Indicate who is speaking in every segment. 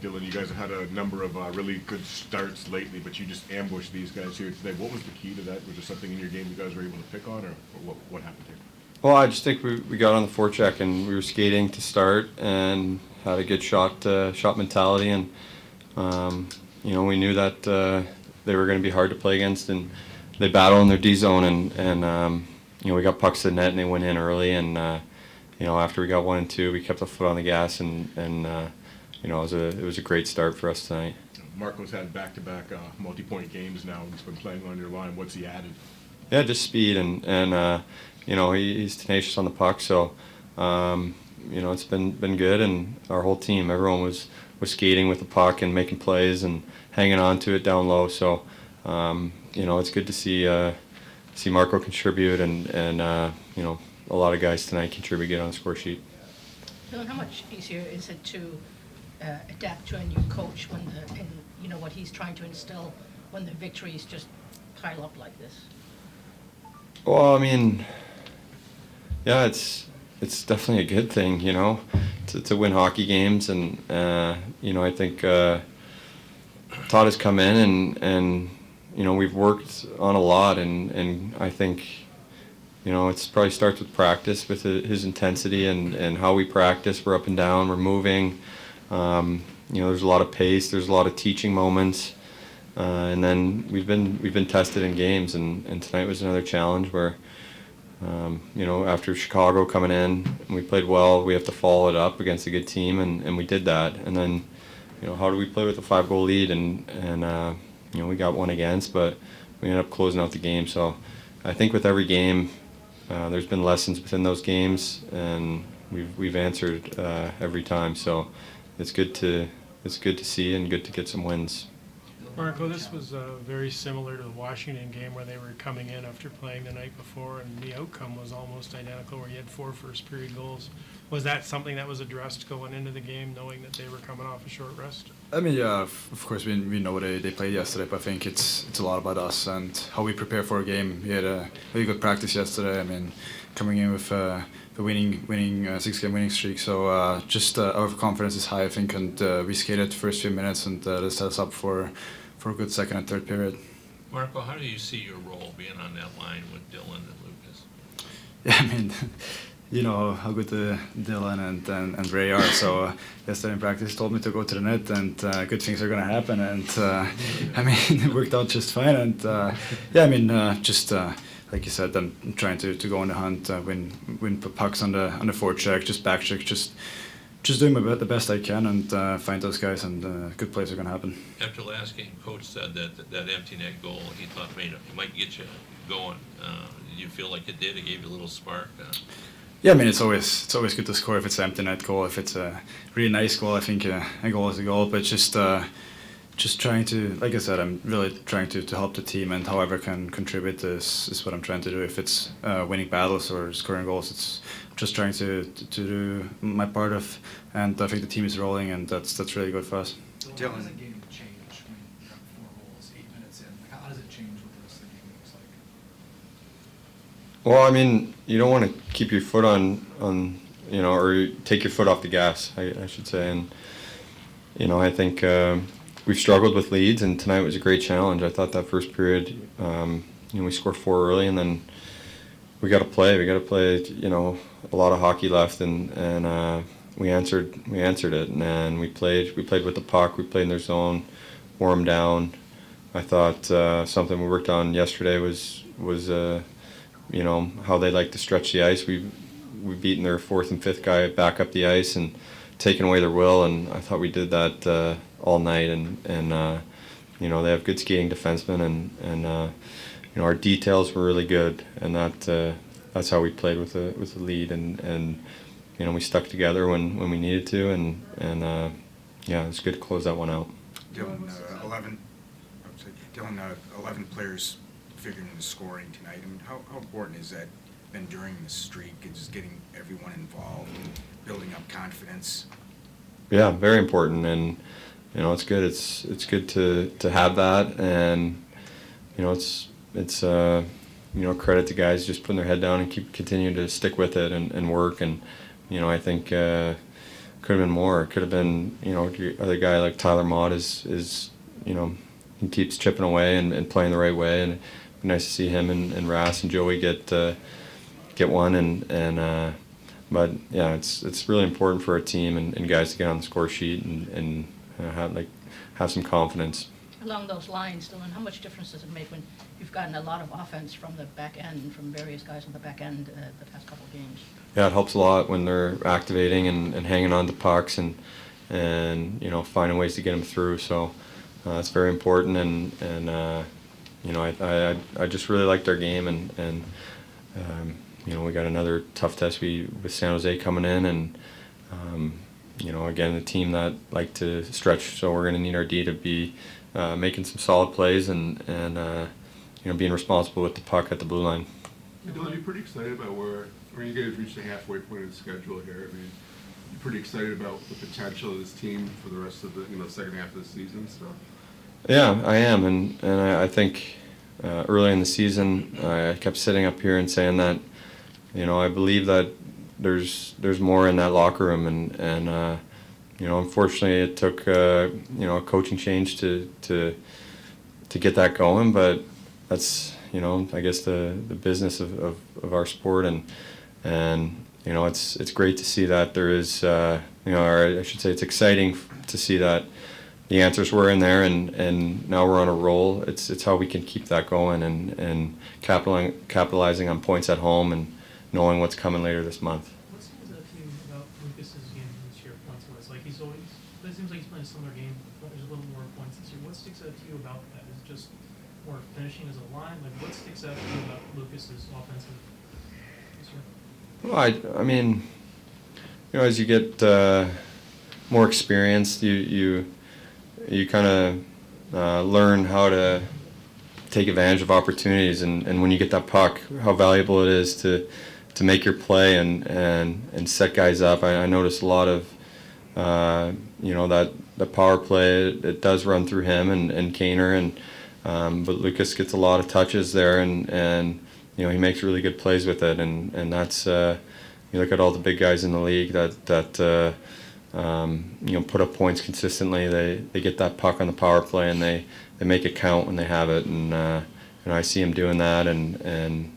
Speaker 1: Dylan, you guys have had a number of really good starts lately, but you just ambushed these guys here today. What was the key to that? Was there something in your game you guys were able to pick on, or what happened here?
Speaker 2: Well, I just think we got on the forecheck and we were skating to start and had a good shot mentality, and we knew that they were going to be hard to play against, and they battle in their D zone, and we got pucks to the net and they went in early, and after we got 1 and 2, we kept the foot on the gas, and it was a great start for us tonight.
Speaker 1: Marco's had back-to-back multi-point games now. He's been playing on your line. What's he added?
Speaker 2: Yeah, just speed, and he's tenacious on the puck, so it's been good, and our whole team, everyone was skating with the puck and making plays and hanging on to it down low. So it's good to see Marco contribute, and a lot of guys tonight contribute, get on the score sheet.
Speaker 3: Dylan, how much easier is it to adapt to a new coach when what he's trying to instill when the victories just pile up like this?
Speaker 2: Well, I mean, yeah, it's definitely a good thing, to win hockey games, and I think Todd has come in, and we've worked on a lot, and I think it probably starts with practice, with his intensity and how we practice. We're up and down, we're moving. There's a lot of pace, there's a lot of teaching moments, and then we've been tested in games, and tonight was another challenge where after Chicago coming in, we played well. We have to follow it up against a good team, and we did that. And then how do we play with a 5-goal lead, and we got one against, but we ended up closing out the game. So I think with every game, there's been lessons within those games, and we've answered every time. So it's good to see and good to get some wins.
Speaker 4: Marco, this was very similar to the Washington game where they were coming in after playing the night before, and the outcome was almost identical, where you had 4 first-period goals. Was that something that was addressed going into the game, knowing that they were coming off a short rest?
Speaker 5: I mean, yeah, of course, we know they played yesterday, but I think it's a lot about us and how we prepare for a game. We had a really good practice yesterday. I mean, coming in with the winning 6-game winning streak, so just our confidence is high, I think, and we skated the first few minutes, and that set us up for a good second and third period.
Speaker 6: Marco, how do you see your role being on that line with Dylan and Lucas?
Speaker 5: Yeah, I mean, you know how good Dylan and Ray are. So yesterday in practice, told me to go to the net, and good things are going to happen. And I mean, it worked out just fine. And yeah, I mean, just like you said, I'm trying to go on the hunt, win pucks on the forecheck, just back check, just doing the best I can, and find those guys, and good plays are going to happen.
Speaker 6: After last game, Coach said that empty net goal, he thought it might get you going. Did you feel like it did? It gave you a little spark?
Speaker 5: Yeah, I mean, it's always good to score if it's an empty net goal. If it's a really nice goal, I think a goal is a goal. But just trying to, like I said, I'm really trying to help the team, and however I can contribute is what I'm trying to do. If it's winning battles or scoring goals, it's just trying to do my part of, and I think the team is rolling, and that's really good for us.
Speaker 7: Dylan, how does a game change when you have 4 goals, 8 minutes in? Like, how does it change what the rest of the game looks like?
Speaker 2: Well, I mean, you don't want to keep your foot on or take your foot off the gas, I should say, and I think we've struggled with leads, and tonight was a great challenge. I thought that first period, we scored 4 early, and then we got to play. A lot of hockey left, and we answered it, and we played with the puck. We played in their zone, wore them down. I thought something we worked on yesterday was how they like to stretch the ice. We've beaten their 4th and 5th guy back up the ice and taken away their will, and I thought we did that all night. And they have good skating defensemen, and our details were really good, and that's how we played with the lead, and we stuck together when we needed to, and it was good to close that one out.
Speaker 8: Dylan, 11 players figuring in the scoring tonight. I mean, how important is that then during the streak, and just getting everyone involved and building up confidence?
Speaker 2: Yeah, very important, and it's good. It's good to have that, and it's credit to guys just putting their head down and continuing to stick with it and work. And I think could have been more. It could have been, the other guy like Tyler Mott is he keeps chipping away and playing the right way, and it'd be nice to see him and Ras and Joey get one, but yeah, it's really important for our team and guys to get on the score sheet and have some confidence.
Speaker 3: Along those lines, Dylan, how much difference does it make when you've gotten a lot of offense from the back end, from various guys on the back end the past couple of games?
Speaker 2: Yeah, it helps a lot when they're activating and hanging on to pucks and finding ways to get them through. So it's very important, and I just really liked our game, and we got another tough test with San Jose coming in, and again, a team that like to stretch, so we're going to need our D to be making some solid plays and being responsible with the puck at the blue line.
Speaker 9: Dylan, you're pretty excited about where you guys reached the halfway point of the schedule here. I mean, you're pretty excited about the potential of this team for the rest of the second half of the season and stuff.
Speaker 2: Yeah, I am, and I think early in the season I kept sitting up here and saying that I believe that there's more in that locker room, and unfortunately it took a coaching change to get that going, but that's I guess the business of our sport, and it's great to see that there is or I should say it's exciting to see that the answers were in there, and now we're on a roll. It's how we can keep that going and capitalizing on points at home and knowing what's coming later this month.
Speaker 10: What stands out to you about Lucas's game this year? Points-wise, like it seems like he's playing a similar game, but there's a little more points this year. What sticks out to you about that? Is it just more finishing as a line? Like, what sticks out to you about Lucas's offensive this year?
Speaker 2: Well, I mean, as you get more experienced, you kind of learn how to take advantage of opportunities, and when you get that puck, how valuable it is to make your play and set guys up. I noticed a lot of that the power play, it does run through him and Kaner, but Lucas gets a lot of touches there, and he makes really good plays with it, and that's you look at all the big guys in the league that put up points consistently. They get that puck on the power play, and they make it count when they have it, and I see him doing that, and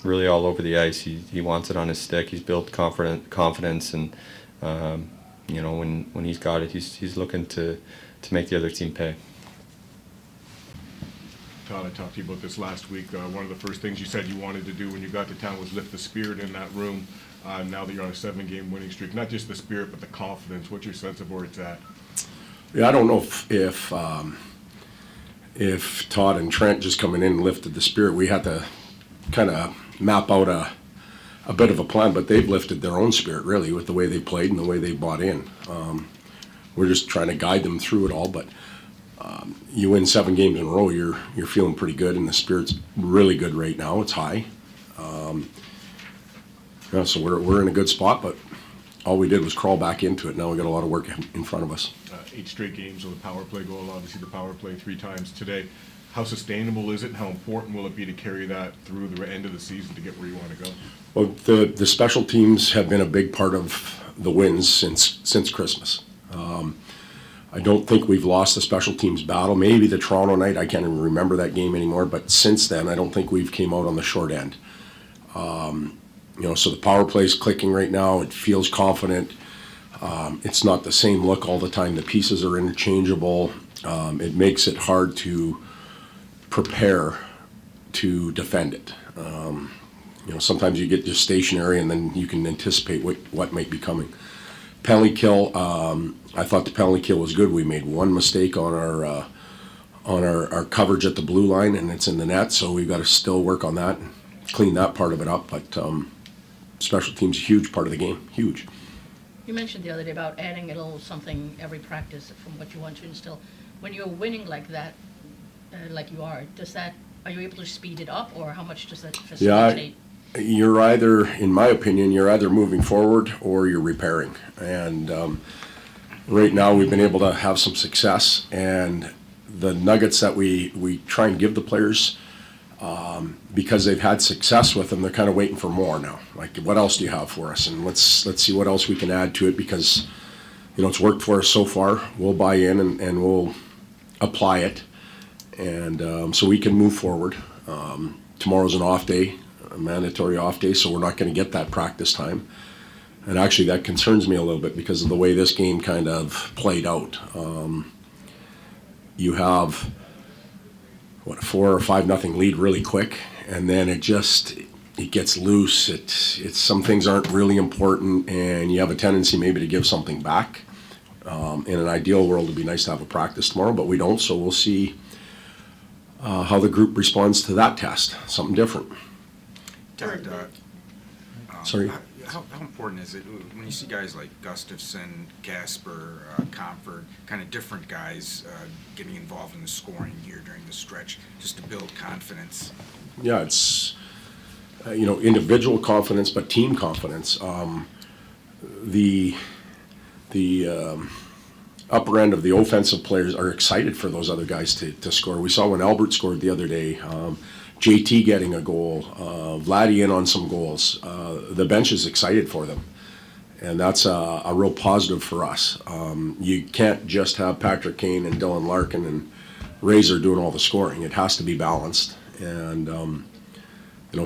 Speaker 2: really all over the ice. He wants it on his stick. He's built confidence, and when he's got it, he's looking to make the other team pay.
Speaker 1: Todd, I talked to you about this last week. One of the first things you said you wanted to do when you got to town was lift the spirit in that room. Now that you're on a 7-game winning streak, not just the spirit, but the confidence. What's your sense of where it's at?
Speaker 11: Yeah, I don't know if Todd and Trent just coming in and lifted the spirit. We had to kind of map out a bit of a plan, but they've lifted their own spirit really with the way they played and the way they bought in. We're just trying to guide them through it all, but you win 7 games in a row, you're feeling pretty good, and the spirit's really good right now. It's high. So we're in a good spot, but all we did was crawl back into it. Now we got a lot of work in front of us.
Speaker 1: 8 straight games with the power play goal, obviously the power play 3 times today. How sustainable is it, and how important will it be to carry that through the end of the season to get where you want to go?
Speaker 11: Well, the special teams have been a big part of the wins since Christmas. I don't think we've lost the special teams battle. Maybe the Toronto night, I can't even remember that game anymore, but since then, I don't think we've came out on the short end. So the power play's clicking right now. It feels confident. It's not the same look all the time. The pieces are interchangeable. It makes it hard to prepare to defend it. Sometimes you get just stationary, and then you can anticipate what might be coming. Penalty kill. I thought the penalty kill was good. We made one mistake on our coverage at the blue line, and it's in the net. So we've got to still work on that, and clean that part of it up. But special teams is a huge part of the game. Huge.
Speaker 3: You mentioned the other day about adding a little something every practice from what you want to instill. When you're winning like that, like you are you able to speed it up, or how much does that facilitate?
Speaker 11: Yeah, you're either, in my opinion, moving forward or you're repairing. And right now we've been able to have some success, and the nuggets that we try and give the players, because they've had success with them, they're kind of waiting for more now. Like, what else do you have for us? And let's see what else we can add to it, because it's worked for us so far. We'll buy in and we'll apply it, and so we can move forward. Tomorrow's an off day, a mandatory off day, so we're not going to get that practice time. And actually, that concerns me a little bit because of the way this game kind of played out. You have, a 4 or 5-0 lead really quick, and then it gets loose. It's some things aren't really important, and you have a tendency maybe to give something back. In an ideal world, it'd be nice to have a practice tomorrow, but we don't, so we'll see how the group responds to that test, something different.
Speaker 8: Todd,
Speaker 11: Sorry?
Speaker 8: How important is it when you see guys like Gustafsson, Kasper, Comfort, kind of different guys getting involved in the scoring here during the stretch, just to build confidence?
Speaker 11: Yeah, it's individual confidence, but team confidence. The upper end of the offensive players are excited for those other guys to score. We saw when Albert scored the other day, JT getting a goal, Vladdy in on some goals. The bench is excited for them, and that's a real positive for us. You can't just have Patrick Kane and Dylan Larkin and Razor doing all the scoring. It has to be balanced, and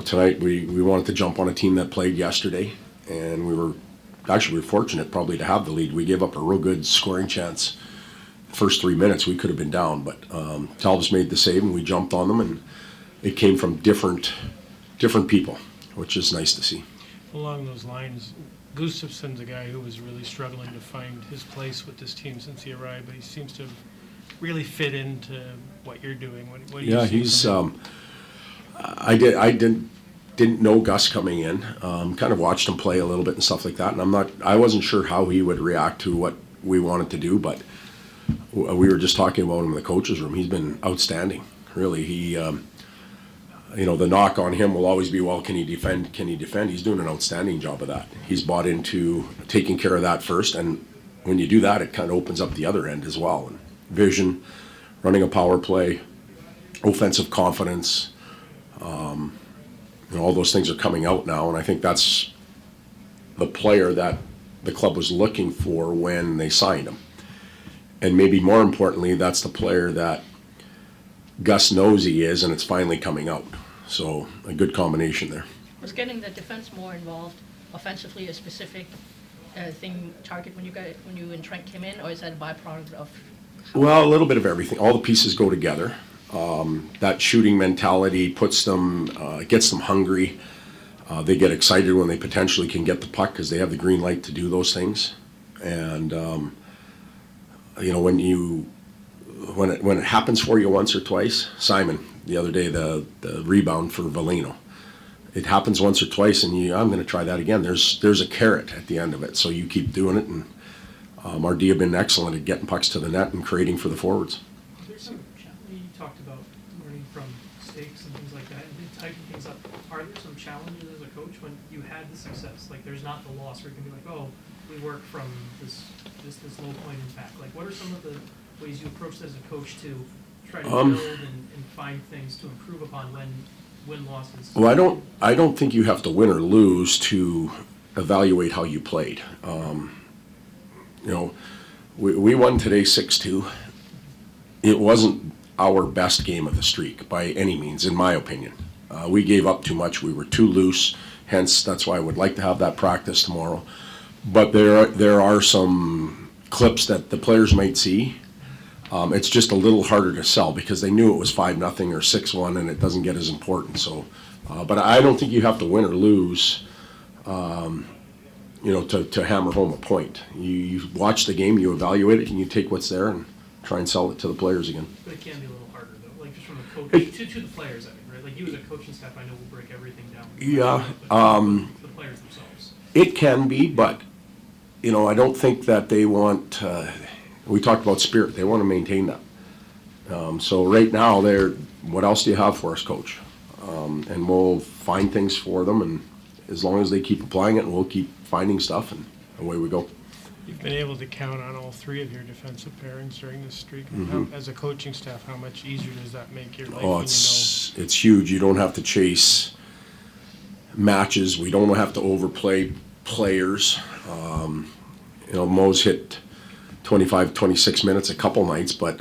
Speaker 11: tonight we wanted to jump on a team that played yesterday, and we were fortunate probably to have the lead. We gave up a real good scoring chance. First 3 minutes we could have been down, but Talbos made the save and we jumped on them, and it came from different people, which is nice to see.
Speaker 4: Along those lines, Gustafsson's a guy who was really struggling to find his place with this team since he arrived, but he seems to have really fit into what you're doing. What do you see
Speaker 11: he's
Speaker 4: from him?
Speaker 11: I didn't know Gus coming in. Kind of watched him play a little bit and stuff like that, and I wasn't sure how he would react to what we wanted to do, but we were just talking about him in the coach's room. He's been outstanding, really. He the knock on him will always be, well, can he defend? Can he defend? He's doing an outstanding job of that. He's bought into taking care of that first, and when you do that, it kind of opens up the other end as well. And vision, running a power play, offensive confidence, all those things are coming out now, and I think that's the player that the club was looking for when they signed him. And maybe more importantly, that's the player that Gus knows he is, and it's finally coming out. So a good combination there.
Speaker 3: Was getting the defense more involved offensively a specific target when you and Trent came in, or is that a byproduct of?
Speaker 11: Well, a little bit of everything. All the pieces go together. That shooting mentality puts them, gets them hungry. They get excited when they potentially can get the puck because they have the green light to do those things. And when it happens for you once or twice, Simon the other day, the rebound for Valino, it happens once or twice, and I'm going to try that again. There's a carrot at the end of it, so you keep doing it. And our D have been excellent at getting pucks to the net and creating for the forwards.
Speaker 10: There's some, you talked about learning from mistakes and things like that, and then tighten things up. Are there some challenges as a coach when you had the success? Like, there's not the loss where you can be like, oh, we work from this low point and back. Like, what are some of the ways you approach this as a coach to try to build and find things to improve upon when win-losses?
Speaker 11: Well, I don't think you have to win or lose to evaluate how you played. We won today 6-2. It wasn't our best game of the streak by any means, in my opinion. We gave up too much. We were too loose. Hence, that's why I would like to have that practice tomorrow. But there are some clips that the players might see. It's just a little harder to sell because they knew it was 5-0 or 6-1, and it doesn't get as important. So, but I don't think you have to win or lose, to hammer home a point. You watch the game, you evaluate it, and you take what's there and try and sell it to the players again.
Speaker 10: But it can be a little harder, though, like just from a coach to the players, I mean, right? Like you as a coaching staff, I know will break everything down.
Speaker 11: Yeah.
Speaker 10: The players themselves.
Speaker 11: It can be, but, I don't think that they want, we talked about spirit, they want to maintain that. So right now, what else do you have for us, Coach? And we'll find things for them, and as long as they keep applying it, we'll keep finding stuff, and away we go.
Speaker 4: You've been able to count on all three of your defensive pairings during this streak.
Speaker 11: Mm-hmm.
Speaker 4: As a coaching staff, how much easier does that make your life?
Speaker 11: Oh, it's huge. You don't have to chase matches. We don't have to overplay players. Mo's hit 25, 26 minutes a couple nights, but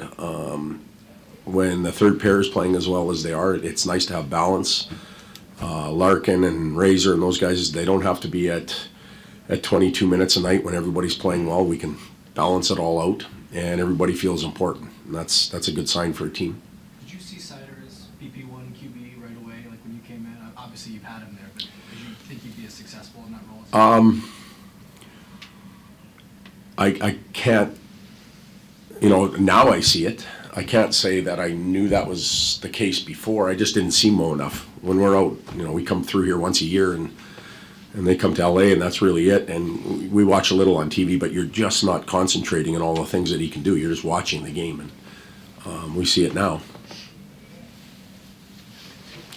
Speaker 11: when the third pair is playing as well as they are, it's nice to have balance. Larkin and Razor and those guys, they don't have to be at 22 minutes a night when everybody's playing well. We can balance it all out, and everybody feels important. And that's a good sign for a team.
Speaker 7: Did you see Seider as BP1 QB right away, like when you came in? Obviously, you've had him there, but did you think he'd be as successful in that role?
Speaker 11: I can't, now I see it. I can't say that I knew that was the case before. I just didn't see Mo enough. When we're out, we come through here once a year and they come to LA and that's really it. And we watch a little on TV, but you're just not concentrating on all the things that he can do. You're just watching the game, and we see it now.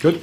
Speaker 11: Good.